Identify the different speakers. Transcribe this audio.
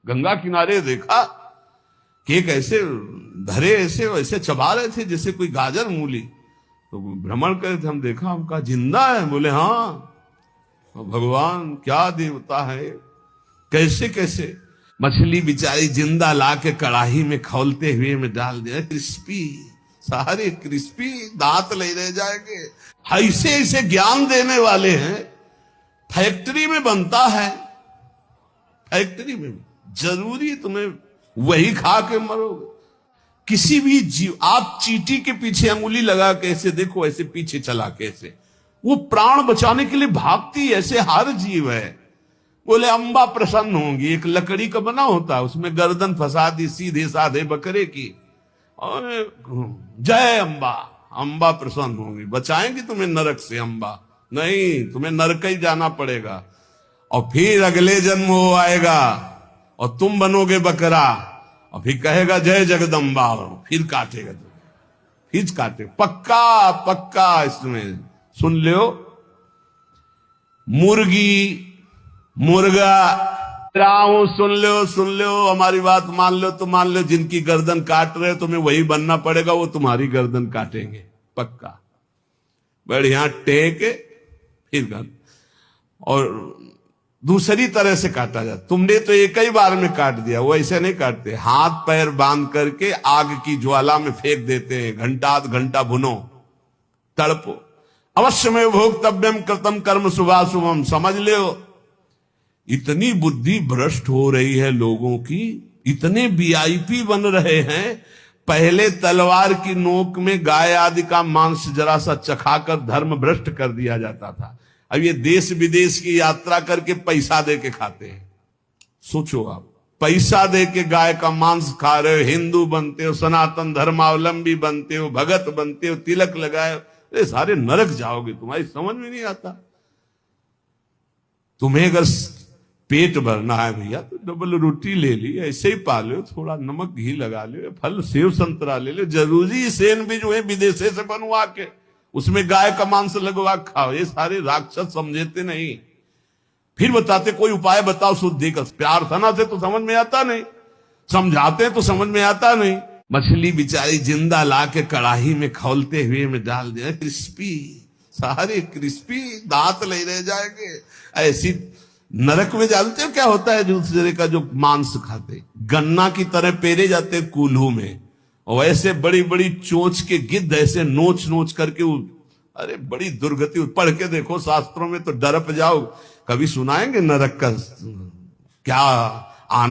Speaker 1: गंगा किनारे देखा कि एक ऐसे धरे ऐसे वैसे चबा रहे थे जैसे कोई गाजर मूली। तो भ्रमण करे थे, हम देखा, हम कहा जिंदा है? बोले हाँ। भगवान क्या देवता है, कैसे कैसे। मछली बेचारी जिंदा ला के कड़ाही में खौलते हुए में डाल दिया, क्रिस्पी, सारे क्रिस्पी, दांत ले रह जाएंगे। ऐसे ऐसे ज्ञान देने वाले हैं। फैक्ट्री में बनता है, फैक्ट्री में जरूरी तुम्हें वही खा के मरोगे। किसी भी जीव, आप चींटी के पीछे अंगुली लगा के ऐसे देखो, ऐसे पीछे चला के ऐसे, वो प्राण बचाने के लिए भागती, ऐसे हर जीव है। बोले अंबा प्रसन्न होंगी। एक लकड़ी का बना होता है, उसमें गर्दन फंसा दी सीधे साधे बकरे की, और जय अंबा, अंबा प्रसन्न होंगी, बचाएंगी तुम्हें नरक से अंबा। नहीं, तुम्हें नरक ही जाना पड़ेगा, और फिर अगले जन्म वो आएगा और तुम बनोगे बकरा, और फिर कहेगा जय जगदम्बा, फिर काटेगा तुम, फिर काटे। पक्का पक्का इसमें सुन लो। मुर्गी, मुर्गा, राहू, सुन लो, हमारी बात मान लो तो मान लो। जिनकी गर्दन काट रहे हो तुम्हें वही बनना पड़ेगा, वो तुम्हारी गर्दन काटेंगे पक्का। बढ़िया टेक फिर गर्दन, और दूसरी तरह से काटा जाता। तुमने तो एक ही बार में काट दिया, वो ऐसे नहीं काटते। हाथ पैर बांध करके आग की ज्वाला में फेंक देते हैं, घंटा आध घंटा भुनो, तड़पो। अवश्य में भोक्तव्यम कृतम कर्म शुभाशुभम। समझ लो, इतनी बुद्धि भ्रष्ट हो रही है लोगों की, इतने वीआईपी बन रहे हैं। पहले तलवार की नोक में गाय आदि का मांस जरा सा चखाकर धर्म भ्रष्ट कर दिया जाता था। अब ये देश विदेश की यात्रा करके पैसा दे के खाते हैं। सोचो आप, पैसा दे के गाय का मांस खा रहे हो, हिंदू बनते हो, सनातन धर्मावलंबी बनते हो, भगत बनते हो, तिलक लगाए, अरे सारे नरक जाओगे। तुम्हारी समझ में नहीं आता। तुम्हें अगर पेट भरना है भैया तो डबल रोटी ले ली, ऐसे ही पा लो, थोड़ा नमक घी लगा लो, फल सेव संतरा ले लो। जरूरी सेन भी जो है विदेशे से बनवा के उसमें गाय का मांस लगवा खाओ। ये सारे राक्षस समझते नहीं। फिर बताते कोई उपाय बताओ शुद्धि का। प्यार सना से तो समझ में आता नहीं, समझाते तो समझ में आता नहीं। मछली बेचारी जिंदा ला के कड़ाही में खौलते हुए में डाल दिया, क्रिस्पी, सारे क्रिस्पी, दांत ले रह जाएंगे। ऐसी नरक में जानते हो क्या होता है दूसरे का जो मांस खाते? गन्ना की तरह पेरे जाते कूल्हू में, और ऐसे बड़ी बड़ी चोंच के गिद्ध ऐसे नोच नोच करके, अरे बड़ी दुर्गति। पढ़ के देखो शास्त्रों में तो डरप जाओ। कभी सुनाएंगे नरक का क्या